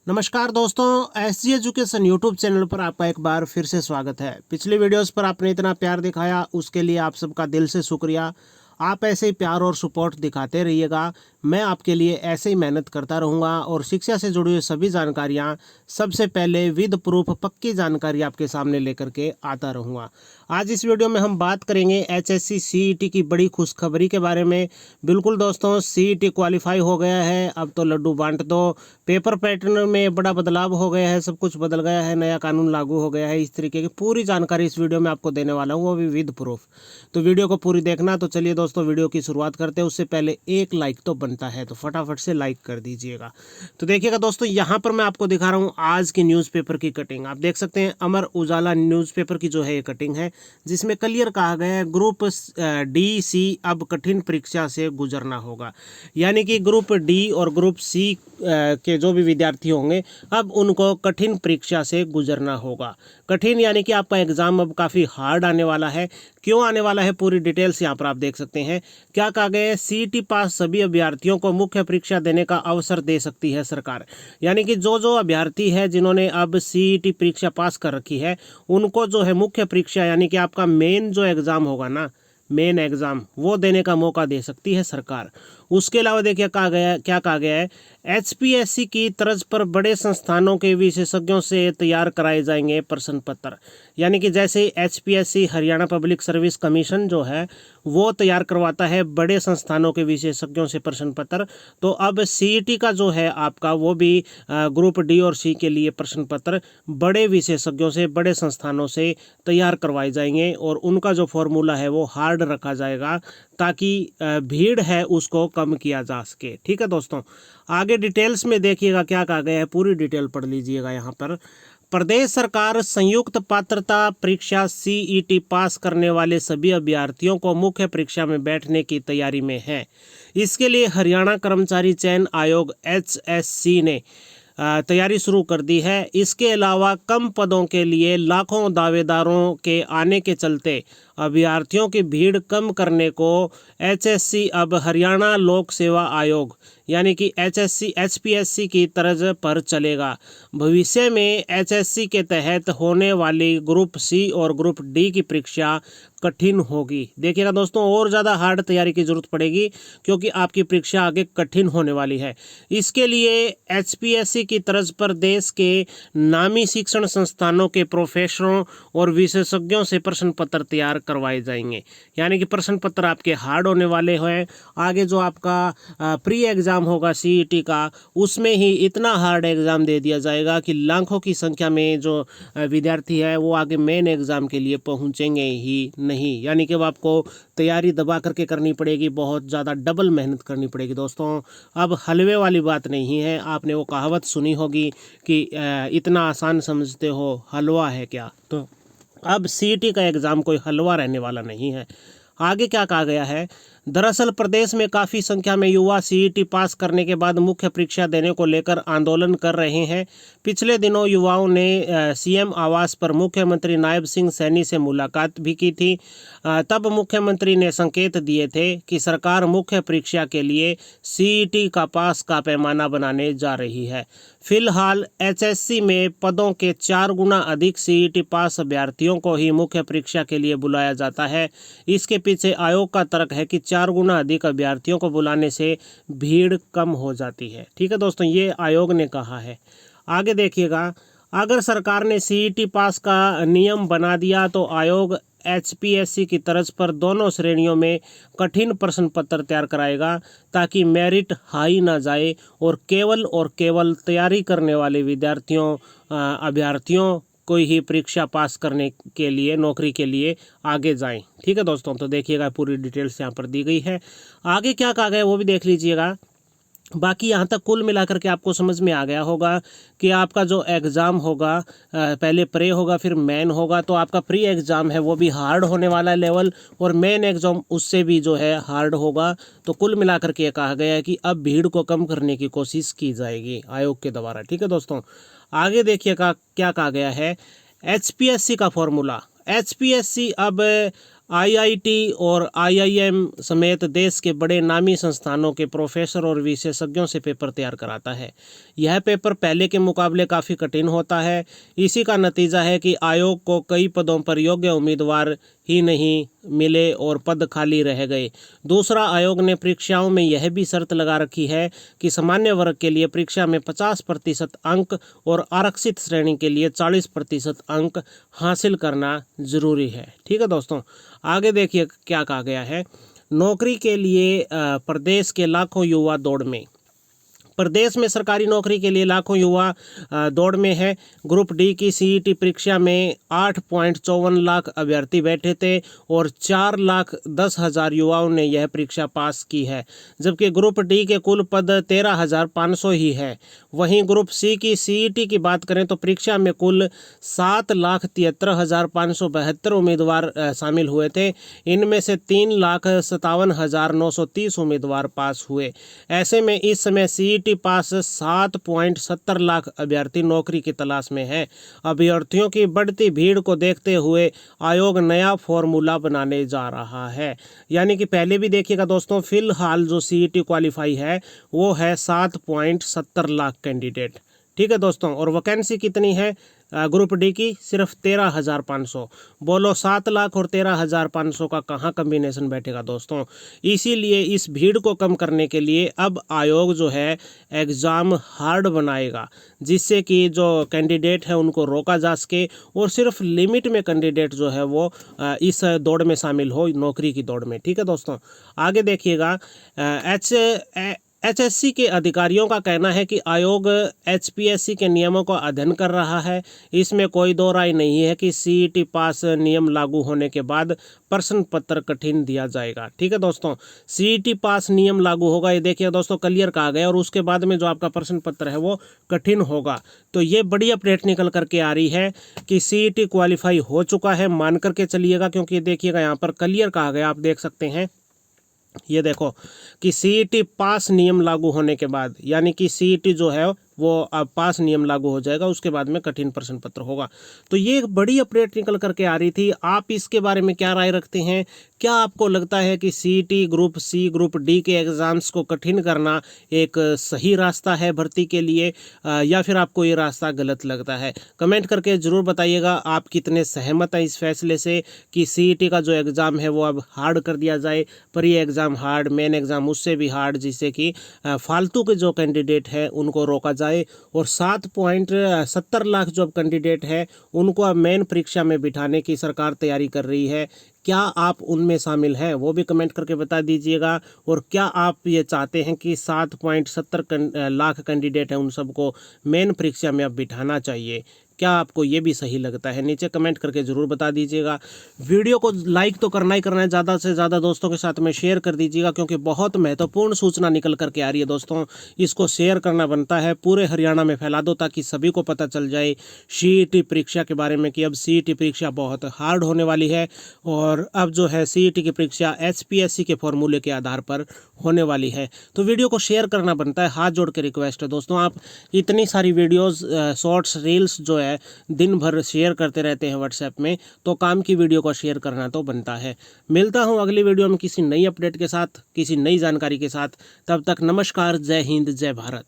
नमस्कार दोस्तों, S education YouTube channel पर आपका एक बार फिर से स्वागत है। पिछली वीडियोस पर आपने इतना प्यार दिखाया, उसके लिए आप सबका दिल से शुक्रिया। आप ऐसे ही प्यार और सपोर्ट दिखाते रहिएगा। मैं आपके लिए ऐसे ही मेहनत करता रहूँगा और शिक्षा से जुड़ी हुई सभी जानकारियाँ सबसे पहले विद प्रूफ पक्की जानकारी आपके सामने लेकर के आता रहूँगा। आज इस वीडियो में हम बात करेंगे एचएससी सीईटी की बड़ी खुशखबरी के बारे में। बिल्कुल दोस्तों, सीईटी क्वालिफाई हो गया है। अब तो लड्डू बांट दो। पेपर पैटर्न में बड़ा बदलाव हो गया है, सब कुछ बदल गया है, नया कानून लागू हो गया है। इस तरीके की पूरी जानकारी इस वीडियो में आपको देने वाला हूँ, वो भी विद प्रूफ। तो वीडियो को पूरी देखना। तो चलिए दोस्तों, वीडियो की शुरुआत करते हैं। उससे पहले एक लाइक तो बनता है, तो फटाफट से लाइक कर दीजिएगा। तो देखिएगा दोस्तों, यहाँ पर मैं आपको दिखा रहा हूँ आज की न्यूज़पेपर की कटिंग। आप देख सकते हैं अमर उजाला न्यूज़पेपर की जो है ये कटिंग है, जिसमें क्लियर कहा गया है ग्रुप डी सी अब कठिन परीक्षा से गुजरना होगा। यानी कि ग्रुप डी और ग्रुप सी के जो भी विद्यार्थी होंगे, अब उनको कठिन परीक्षा से गुजरना होगा। कठिन यानी कि आपका एग्ज़ाम अब काफ़ी हार्ड आने वाला है। क्यों आने वाला है, पूरी डिटेल्स यहाँ पर आप देख सकते हैं। क्या कहा गया है, सीईटी पास सभी अभ्यर्थियों को मुख्य परीक्षा देने का अवसर दे सकती है सरकार। यानी कि जो जो अभ्यर्थी है जिन्होंने अब सीईटी परीक्षा पास कर रखी है, उनको जो है मुख्य परीक्षा यानी कि आपका मेन जो एग्ज़ाम होगा ना, मेन एग्ज़ाम, वो देने का मौका दे सकती है सरकार। उसके अलावा देखिए क्या कहा गया है, एचपीएससी की तर्ज पर बड़े संस्थानों के विशेषज्ञों से तैयार कराए जाएंगे प्रश्न पत्र। यानी कि जैसे HPSC Haryana public service commission जो है वो तैयार करवाता है बड़े संस्थानों के विशेषज्ञों से प्रश्न पत्र, तो अब सीईटी का जो है आपका वो भी ग्रुप डी और सी के लिए प्रश्न पत्र बड़े विशेषज्ञों से, बड़े संस्थानों से तैयार करवाए जाएंगे और उनका जो फॉर्मूला है वो हार्ड रखा जाएगा, ताकि भीड़ है उसको कम किया जा सके। ठीक है दोस्तों, आगे डिटेल्स में देखिएगा क्या कहा गया है, पूरी डिटेल पढ़ लीजिएगा। यहाँ पर प्रदेश सरकार संयुक्त पात्रता परीक्षा सीईटी पास करने वाले सभी अभ्यर्थियों को मुख्य परीक्षा में बैठने की तैयारी में है। इसके लिए हरियाणा कर्मचारी चयन आयोग एचएससी ने तैयारी शुरू कर दी है। इसके अलावा कम पदों के लिए लाखों दावेदारों के आने के चलते अभ्यर्थियों की भीड़ कम करने को एचएससी अब हरियाणा लोक सेवा आयोग यानी कि एचएससी एचपीएससी की तर्ज पर चलेगा। भविष्य में एचएससी के तहत होने वाली ग्रुप सी और ग्रुप डी की परीक्षा कठिन होगी। देखिएगा दोस्तों, और ज़्यादा हार्ड तैयारी की जरूरत पड़ेगी, क्योंकि आपकी परीक्षा आगे कठिन होने वाली है। इसके लिए एचपीएससी की तर्ज पर देश के नामी शिक्षण संस्थानों के प्रोफेसरों और विशेषज्ञों से प्रश्न पत्र तैयार करवाए जाएंगे। यानी कि प्रश्न पत्र आपके हार्ड होने वाले हैं। आगे जो आपका प्री एग्ज़ाम होगा सीईटी का, उसमें ही इतना हार्ड एग्ज़ाम दे दिया जाएगा कि लाखों की संख्या में जो विद्यार्थी है वो आगे मेन एग्ज़ाम के लिए पहुंचेंगे ही नहीं। यानी कि वो आपको तैयारी दबा करके करनी पड़ेगी, बहुत ज़्यादा डबल मेहनत करनी पड़ेगी दोस्तों। अब हलवे वाली बात नहीं है। आपने वो कहावत सुनी होगी कि इतना आसान समझते हो, हलवा है क्या। तो अब सीईटी का एग्ज़ाम कोई हलवा रहने वाला नहीं है। आगे क्या कहा गया है, दरअसल प्रदेश में काफ़ी संख्या में युवा सीईटी पास करने के बाद मुख्य परीक्षा देने को लेकर आंदोलन कर रहे हैं। पिछले दिनों युवाओं ने सीएम आवास पर मुख्यमंत्री नायब सिंह सैनी से मुलाकात भी की थी। तब मुख्यमंत्री ने संकेत दिए थे कि सरकार मुख्य परीक्षा के लिए सीईटी का पास का पैमाना बनाने जा रही है। फिलहाल एचएससी में पदों के 4 गुना अधिक सीईटी पास अभ्यर्थियों को ही मुख्य परीक्षा के लिए बुलाया जाता है। इसके पीछे आयोग का तर्क है कि 4 गुना अधिक अभ्यर्थियों को बुलाने से भीड़ कम हो जाती है। ठीक है दोस्तों, ये आयोग ने कहा है। आगे देखिएगा, अगर सरकार ने सीईटी पास का नियम बना दिया तो आयोग एचपीएससी की तर्ज पर दोनों श्रेणियों में कठिन प्रश्न पत्र तैयार कराएगा, ताकि मेरिट हाई ना जाए और केवल तैयारी करने वाले अभ्यर्थियों कोई ही परीक्षा पास करने के लिए, नौकरी के लिए आगे जाएं। ठीक है दोस्तों, तो देखिएगा पूरी डिटेल्स यहाँ पर दी गई है। आगे क्या कहा गया वो भी देख लीजिएगा। बाकी यहाँ तक कुल मिलाकर के आपको समझ में आ गया होगा कि आपका जो एग्ज़ाम होगा, पहले प्रे होगा फिर मेन होगा। तो आपका प्री एग्ज़ाम है वो भी हार्ड होने वाला है लेवल, और मेन एग्ज़ाम उससे भी जो है हार्ड होगा। तो कुल मिलाकर के कहा गया है कि अब भीड़ को कम करने की कोशिश की जाएगी आयोग के द्वारा। ठीक है दोस्तों, आगे देखिएगा क्या कहा गया है, एचपीएससी का फॉर्मूला। एचपीएससी अब आईआईटी और आईआईएम समेत देश के बड़े नामी संस्थानों के प्रोफेसर और विशेषज्ञों से पेपर तैयार कराता है। यह पेपर पहले के मुकाबले काफ़ी कठिन होता है। इसी का नतीजा है कि आयोग को कई पदों पर योग्य उम्मीदवार ही नहीं मिले और पद खाली रह गए। दूसरा, आयोग ने परीक्षाओं में यह भी शर्त लगा रखी है कि सामान्य वर्ग के लिए परीक्षा में 50% अंक और आरक्षित श्रेणी के लिए 40% अंक हासिल करना जरूरी है। ठीक है दोस्तों, आगे देखिए क्या कहा गया है। नौकरी के लिए प्रदेश के लाखों युवा दौड़ में। प्रदेश में सरकारी नौकरी के लिए लाखों युवा दौड़ में है। ग्रुप डी की सीईटी परीक्षा में 8.54 लाख अभ्यर्थी बैठे थे और 4,10,000 युवाओं ने यह परीक्षा पास की है, जबकि ग्रुप डी के कुल पद 13,500 ही है। वहीं ग्रुप सी की सीईटी की बात करें तो परीक्षा में कुल 7,73,572 उम्मीदवार शामिल हुए थे। इनमें से 3,57,930 उम्मीदवार पास हुए। ऐसे में इस समय सीईटी पास 7.70 लाख अभ्यर्थी नौकरी की तलाश में है। अभ्यर्थियों की बढ़ती भीड़ को देखते हुए आयोग नया फॉर्मूला बनाने जा रहा है। यानी कि पहले भी देखिएगा दोस्तों, फिलहाल जो सीईटी क्वालिफाई है वो है 7.70 लाख कैंडिडेट। ठीक है दोस्तों, और वैकेंसी कितनी है ग्रुप डी की? सिर्फ 13,500। बोलो 7 लाख और 13,500 का कहाँ कम्बिनेशन बैठेगा दोस्तों। इसीलिए इस भीड़ को कम करने के लिए अब आयोग जो है एग्ज़ाम हार्ड बनाएगा, जिससे कि जो कैंडिडेट है उनको रोका जा सके और सिर्फ लिमिट में कैंडिडेट जो है वो इस दौड़ में शामिल हो, नौकरी की दौड़ में। ठीक है दोस्तों, आगे देखिएगा। एचएससी के अधिकारियों का कहना है कि आयोग एचपीएससी के नियमों का अध्ययन कर रहा है। इसमें कोई दो राय नहीं है कि सीईटी पास नियम लागू होने के बाद प्रश्न पत्र कठिन दिया जाएगा। ठीक है दोस्तों, सीईटी पास नियम लागू होगा, ये देखिए दोस्तों क्लियर कहा गया, और उसके बाद में जो आपका प्रश्न पत्र है वो कठिन होगा। तो ये बड़ी अपडेट निकल करके आ रही है कि सीईटी क्वालिफाई हो चुका है, मान करके चलिएगा, क्योंकि देखिएगा यहाँ पर क्लियर कहा गया, आप देख सकते हैं। ये देखो कि सीईटी पास नियम लागू होने के बाद, यानी कि सीईटी जो है वो अब पास नियम लागू हो जाएगा, उसके बाद में कठिन प्रश्न पत्र होगा। तो ये एक बड़ी अपडेट निकल करके आ रही थी। आप इसके बारे में क्या राय रखते हैं? क्या आपको लगता है कि CET group C group D के एग्ज़ाम्स को कठिन करना एक सही रास्ता है भर्ती के लिए, या फिर आपको ये रास्ता गलत लगता है? कमेंट करके ज़रूर बताइएगा आप कितने सहमत हैं इस फैसले से कि सीईटी का जो एग्ज़ाम है वो अब हार्ड कर दिया जाए। पर ये एग्ज़ाम हार्ड, मेन एग्ज़ाम उससे भी हार्ड, जिससे कि फालतू के जो कैंडिडेट है उनको रोका जाए, और 7.70 लाख जो कैंडिडेट है उनको अब मेन परीक्षा में बिठाने की सरकार तैयारी कर रही है। क्या आप उनमें शामिल हैं वो भी कमेंट करके बता दीजिएगा। और क्या आप ये चाहते हैं कि 7.70 लाख कैंडिडेट हैं उन सबको मेन परीक्षा में अब बिठाना चाहिए? क्या आपको ये भी सही लगता है? नीचे कमेंट करके ज़रूर बता दीजिएगा। वीडियो को लाइक तो करना ही करना है, ज़्यादा से ज़्यादा दोस्तों के साथ में शेयर कर दीजिएगा, क्योंकि बहुत महत्वपूर्ण सूचना निकल करके आ रही है दोस्तों। इसको शेयर करना बनता है, पूरे हरियाणा में फैला दो ताकि सभी को पता चल जाए सीईटी परीक्षा के बारे में कि अब सीईटी परीक्षा बहुत हार्ड होने वाली है, और अब जो है सीईटी की परीक्षा एचपीएससी के फॉर्मूले के आधार पर होने वाली है। तो वीडियो को शेयर करना बनता है, हाथ जोड़ के रिक्वेस्ट है दोस्तों। आप इतनी सारी वीडियोस, शॉर्ट्स, रील्स जो है दिन भर शेयर करते रहते हैं व्हाट्सएप में, तो काम की वीडियो को शेयर करना तो बनता है। मिलता हूं अगली वीडियो में किसी नई अपडेट के साथ, किसी नई जानकारी के साथ। तब तक नमस्कार, जय हिंद, जय भारत।